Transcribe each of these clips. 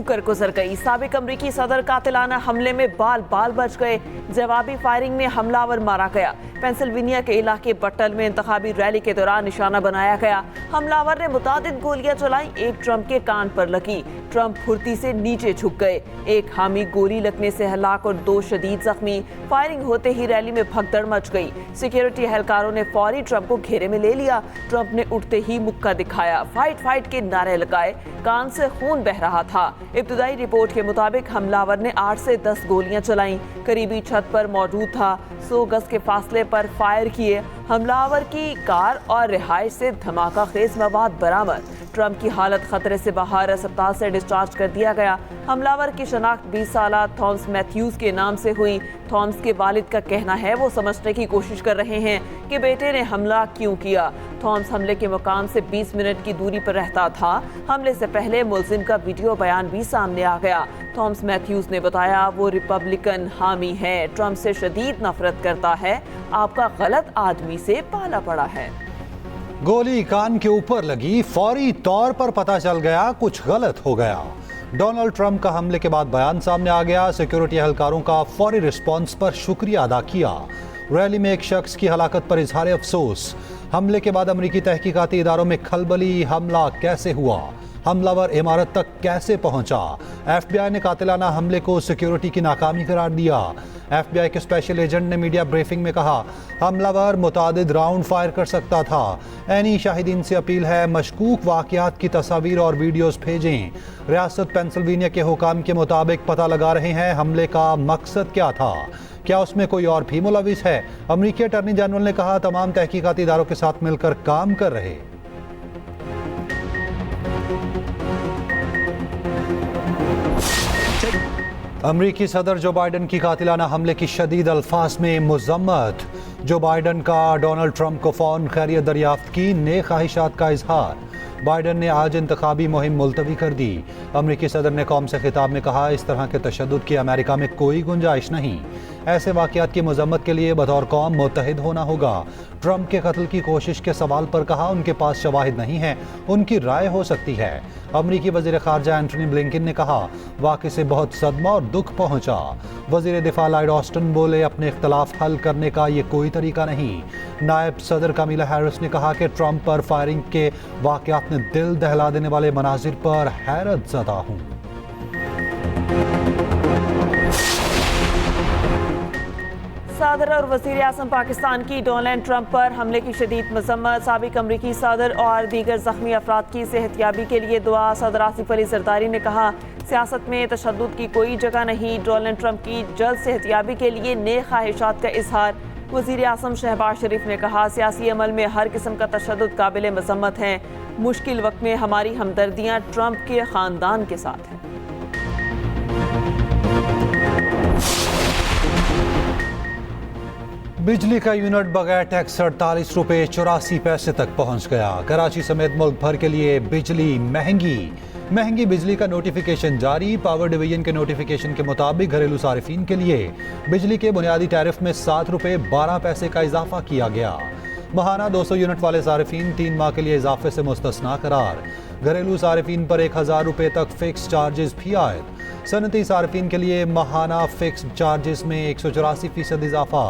कर गुजर गई। साबिक अमरीकी सदर कातिलाना हमले में बाल बाल बच गए। जवाबी फायरिंग में हमलावर मारा गया। पेंसिल्वेनिया के इलाके बट्टल में इंतखाबी रैली के दौरान निशाना बनाया गया। हमलावर ने मुतादिद गोलियां चलाई। एक ट्रंप के कान पर लगी। ट्रंप फुर्ती से नीचे झुक गए। एक हामी गोली लगने से हलाक और 2 शदीद जख्मी। फायरिंग होते ही रैली में भगदड़ मच गई। सिक्योरिटी एहलकारों ने फौरी ट्रंप को घेरे में ले लिया। ट्रंप ने उठते ही मुक्का दिखाया। फाइट फाइट के नारे लगाए। कान से खून बह रहा था। इब्तदाई रिपोर्ट के मुताबिक हमलावर ने 8 से 10 गोलियां चलाईं। करीबी छत पर मौजूद था। 100 गज के फासले पर फायर किए। हमलावर की कार और रिहाइश से धमाका खेज मवाद बरामद। ट्रंप की हालत खतरे से बाहर, अस्पताल से डिस्चार्ज कर दिया गया। हमलावर की शनाख्त 20 साला थॉमस मैथ्यूज के नाम से हुई। थॉमस के वालिद का कहना है वो समझने की कोशिश कर रहे हैं कि बेटे ने हमला क्यों किया। थॉमस हमले के मुकाम से 20 मिनट की दूरी पर रहता था। हमले से पहले मुलजिम का वीडियो बयान भी सामने आ गया। थॉमस मैथ्यूज ने बताया वो रिपब्लिकन हामी है, ट्रंप से शदीद नफरत करता है, आपका गलत आदमी से पाला पड़ा है। गोली कान के ऊपर लगी, फौरी तौर पर पता चल गया कुछ गलत हो गया। डोनाल्ड ट्रंप का हमले के बाद बयान सामने आ गया। सिक्योरिटी एहलकारों का फौरी रिस्पांस पर शुक्रिया अदा किया। रैली में एक शख्स की हलाकत पर इजहार अफसोस। हमले के बाद अमरीकी तहकीकाती इदारों में खलबली। हमला कैसे हुआ, हमलावर इमारत तक कैसे पहुंचा। FBI ने कातिलाना हमले को सिक्योरिटी की नाकामी करार दिया। FBI के स्पेशल एजेंट ने मीडिया ब्रीफिंग में कहा हमलावर मुतादिद राउंड फायर कर सकता था। एनी शाहिदीन से अपील है मशकूक वाक़यात की तस्वीर और वीडियोस भेजें। रियासत पेंसिल्वेनिया के हुकाम के मुताबिक पता लगा रहे हैं हमले का मकसद क्या था, क्या उसमें कोई और भी मुलविस है। अमरीकी अटॉर्नी जनरल ने कहा तमाम तहकीकाती इदारों के साथ मिलकर काम कर रहे। अमरीकी सदर जो बाइडन की कातिलाना हमले की शदीद अल्फाज में मुज़म्मत। जो बाइडन का डोनाल्ड ट्रंप को फ़ौरन खैरियत दरियाफ्त की नेक ख्वाहिशात का इजहार। बाइडन ने आज इंतखाबी मुहिम मुलतवी कर दी। अमरीकी सदर ने कौम से खिताब में कहा इस तरह के तशद्दुद की अमेरिका में कोई गुंजाइश नहीं। ऐसे वाक़यात की मजम्मत के लिए बतौर कौम मुत्तहिद होना होगा। ट्रंप के कत्ल की कोशिश के सवाल पर कहा उनके पास शवाहिद नहीं है, उनकी राय हो सकती है। अमरीकी वज़ीर ख़ारजा एंटनी ब्लिंकन ने कहा वाक़े से बहुत सदमा और दुख पहुँचा। वज़ीर दिफा लॉयड ऑस्टिन बोले अपने इख्तलाफ हल करने का ये कोई तरीका नहीं। नायब सदर कमीला हैरिस ने कहा कि ट्रंप पर फायरिंग के वाक़यात ने दिल दहला देने वाले मनाजिर पर हैरत ज़दा हूँ। सदर और वज़ीर आज़म पाकिस्तान की डोनाल्ड ट्रंप पर हमले की शदीद मज़म्मत। साबिक अमरीकी सदर और दीगर ज़ख्मी अफराद की सेहतयाबी के लिए दुआ। सदर आसिफ अली ज़रदारी ने कहा सियासत में तशद्दुद की कोई जगह नहीं। डोनाल्ड ट्रंप की जल्द सेहतयाबी के लिए नेक ख्वाहिशात का इजहार। वज़ीर आज़म शहबाज शरीफ ने कहा सियासी अमल में हर किस्म का तशद्दुद काबिल मज़म्मत है। मुश्किल वक्त में हमारी हमदर्दियाँ ट्रंप के ख़ानदान के साथ हैं। बिजली का यूनिट बगैर टैक्स 48 रुपये 84 पैसे तक पहुंच गया। कराची समेत मुल्क भर के लिए बिजली महंगी बिजली का नोटिफिकेशन जारी। पावर डिवीजन के नोटिफिकेशन के मुताबिक घरेलू सारिफिन के लिए बिजली के बुनियादी टैरिफ में 7 रुपये 12 पैसे का इजाफा किया गया। माहाना 200 यूनिट वाले सारिफिन 3 माह के लिए इजाफे से मुस्तस्ना करार। घरेलू सारिफिन पर 1000 रुपये तक फिक्स चार्जेस भी आयद। सनती सारिफिन के लिए माहाना फिक्स चार्जेस में 184% इजाफा।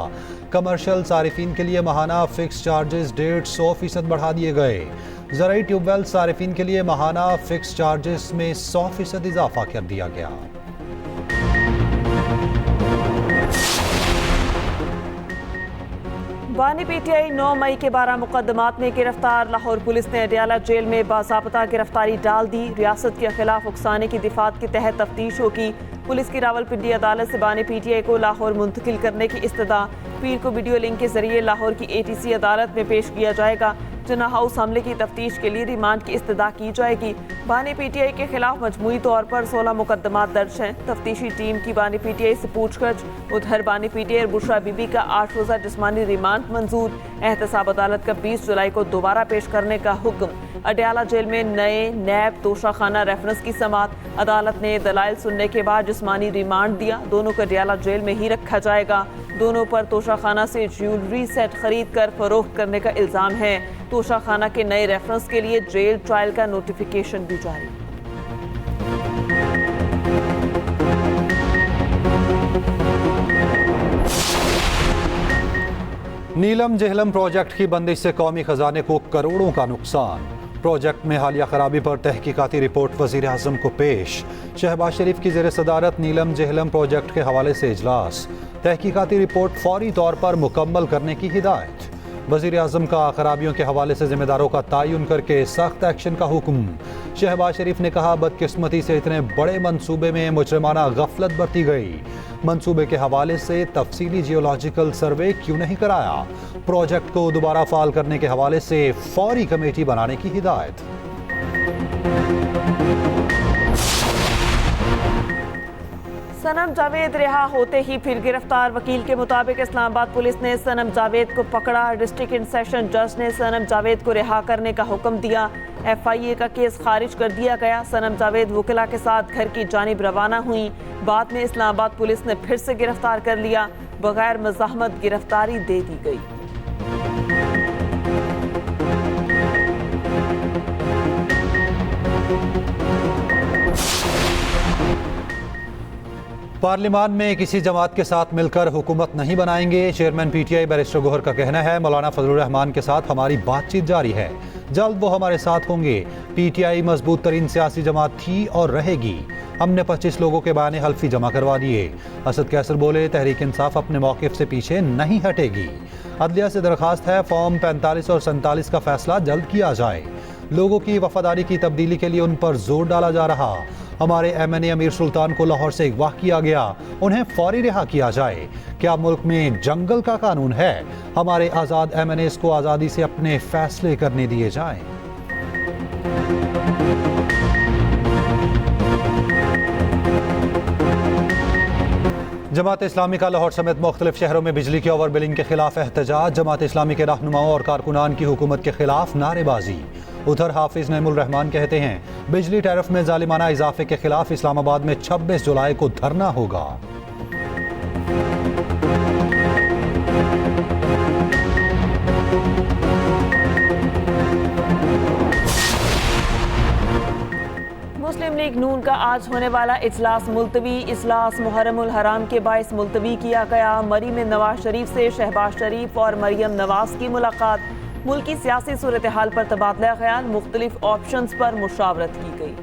कमर्शियल सारिफिन के लिए माहाना फिक्स चार्जेस 150% बढ़ा दिए गए। ज़राई ट्यूबवेल सारिफिन के लिए माहाना फिक्स चार्जेस में 100% इजाफा कर दिया गया। बानी पीटीआई 9 मई के 12 मुकदमात में गिरफ्तार। लाहौर पुलिस ने अडियाला जेल में बाज़ाब्ता गिरफ्तारी डाल दी। रियासत के खिलाफ उकसाने की दिफात के तहत तफ्तीश होगी। पुलिस की रावलपिंडी अदालत से बानी पीटीआई को लाहौर मुंतकिल करने की इस्तदा। पीर को वीडियो लिंक के जरिए लाहौर की ATC अदालत में पेश किया जाएगा। जिन्ना हाउस हमले की तफ्तीश के लिए रिमांड की इस्तदा की जाएगी। बानी पीटीआई के खिलाफ मजमूई तौर पर 16 मुकदमात दर्ज हैं। तफ्तीशी टीम की बानी पीटीआई से पूछगछ। उधर बानी पीटीआई और बुशरा बीबी का 8 रोज़ा जिस्मानी रिमांड मंजूर। एहतसाब अदालत का 20 जुलाई को दोबारा पेश करने का हुक्म। अडियाला जेल में नए नैब तोशाखाना रेफरेंस की समात। अदालत ने दलाइल सुनने के बाद जिस्मानी रिमांड दिया। दोनों को अडियाला जेल में ही रखा जाएगा। दोनों पर तोशाखाना से ज्वेलरी सेट खरीद कर फरोख्त करने का इल्जाम है। तोशाखाना के नए रेफरेंस के लिए जेल ट्रायल का नोटिफिकेशन भी जारी। नीलम जेहलम प्रोजेक्ट की बंदिश से कौमी खजाने को करोड़ों का नुकसान। प्रोजेक्ट में हालिया खराबी पर तहकीकाती रिपोर्ट वजीर आजम को पेश। शहबाज शरीफ की ज़ेर सदारत नीलम जेहलम प्रोजेक्ट के हवाले से इजलास। तहकीकाती रिपोर्ट फौरी तौर पर मुकम्मल करने की हिदायत। वजीर आजम का खराबियों के हवाले से जिम्मेदारों का तयन करके सख्त एक्शन का हुक्म। शहबाज शरीफ ने कहा, बदकिस्मती से इतने बड़े मंसूबे में मुजरिमाना गफलत बरती गई। मंसूबे के हवाले से तफसीली जियोलॉजिकल सर्वे क्यों नहीं कराया। प्रोजेक्ट को दोबारा फाल करने के हवाले से फौरी कमेटी बनाने की हिदायत। सनम जावेद रिहा होते ही फिर गिरफ्तार। वकील के मुताबिक इस्लामाबाद पुलिस ने सनम जावेद को पकड़ा। डिस्ट्रिक्ट एंड सेशन जज ने सनम जावेद को रिहा करने का हुक्म दिया। FIA का केस खारिज कर दिया गया। सनम जावेद वकीला के साथ घर की जानिब रवाना हुई। बाद में इस्लामाबाद पुलिस ने फिर से गिरफ्तार कर लिया। बगैर मज़ाहमत गिरफ्तारी दे दी गई। पार्लियामान में किसी जमात के साथ मिलकर हुकूमत नहीं बनाएंगे। चेयरमैन PTI बैरिस्टर गोहर का कहना है, मौलाना फजलुर रहमान के साथ हमारी बातचीत जारी है, जल्द वो हमारे साथ होंगे। PTI मजबूत तरीन सियासी जमात थी और रहेगी। हमने 25 लोगों के बयान हल्फी जमा करवा दिए। असद कैसर बोले, तहरीक इंसाफ अपने मौक़िफ़ से पीछे नहीं हटेगी। अदलिया से दरख्वास्त है, फॉर्म 45 और 47 का फैसला जल्द किया जाए। लोगों की वफादारी की तब्दीली के लिए उन पर जोर डाला जा रहा। हमारे MNA अमीर सुल्तान को लाहौर से अगवा किया गया, उन्हें फौरी रिहा किया जाए। क्या मुल्क में जंगल का कानून है? हमारे आज़ाद MNAs को आज़ादी से अपने फैसले करने दिए जाएं। जमात इस्लामी का लाहौर समेत मुख्तलिफ शहरों में बिजली की ओवर बिलिंग के खिलाफ एहतजाज। जमात इस्लामी के रहनुमाओं और कारकुनान की हुकूमत के खिलाफ नारेबाजी। उधर हाफिज नईमुल रहमान कहते हैं, बिजली टैरिफ में जालिमाना इजाफे के खिलाफ इस्लामाबाद में 26 जुलाई को धरना होगा। मुस्लिम लीग नून का आज होने वाला इजलास मुलतवी। इजलास मुहर्रमुल हराम के बाइस मुलतवी किया गया। मरी में नवाज शरीफ से शहबाज शरीफ और मरियम नवाज की मुलाकात। मुल्क की सियासी सूरत हाल पर तबादला ख्याल, मुख्तलिफ ऑप्शंस पर मुशावरत की गई।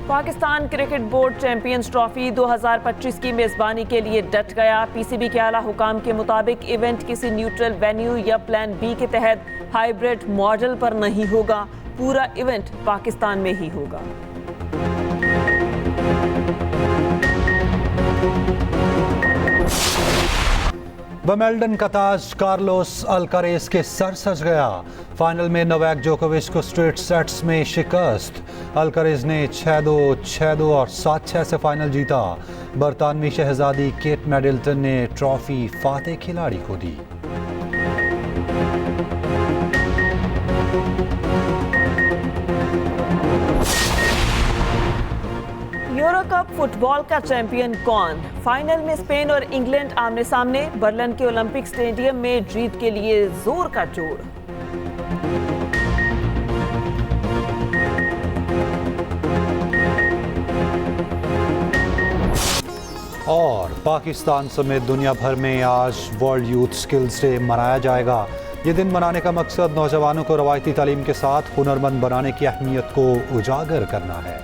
Pakistan cricket board champions trophy 2025 की मेजबानी के लिए डट गया। PCB के आला हुकाम के मुताबिक इवेंट किसी न्यूट्रल वेन्यू या प्लान B के तहत हाइब्रिड मॉडल पर नहीं होगा। पूरा इवेंट पाकिस्तान में ही होगा। विंबलडन का ताज कार्लोस अल्कारेज के सर सज गया। फाइनल में नोवाक जोकोविच को स्ट्रेट सेट्स में शिकस्त। अल्कारेज ने 6-2, 6-2 और 7-6 से फाइनल जीता। बरतानवी शहजादी केट मिडलटन ने ट्रॉफी फातेह खिलाड़ी को दी। यूरो कप फुटबॉल का चैंपियन कौन? फाइनल में स्पेन और इंग्लैंड आमने सामने। बर्लिन के ओलंपिक स्टेडियम में जीत के लिए जोर का जोड़। और पाकिस्तान समेत दुनिया भर में आज वर्ल्ड यूथ स्किल्स डे मनाया जाएगा। ये दिन मनाने का मकसद नौजवानों को रवायती तालीम के साथ हुनरमंद बनाने की अहमियत को उजागर करना है।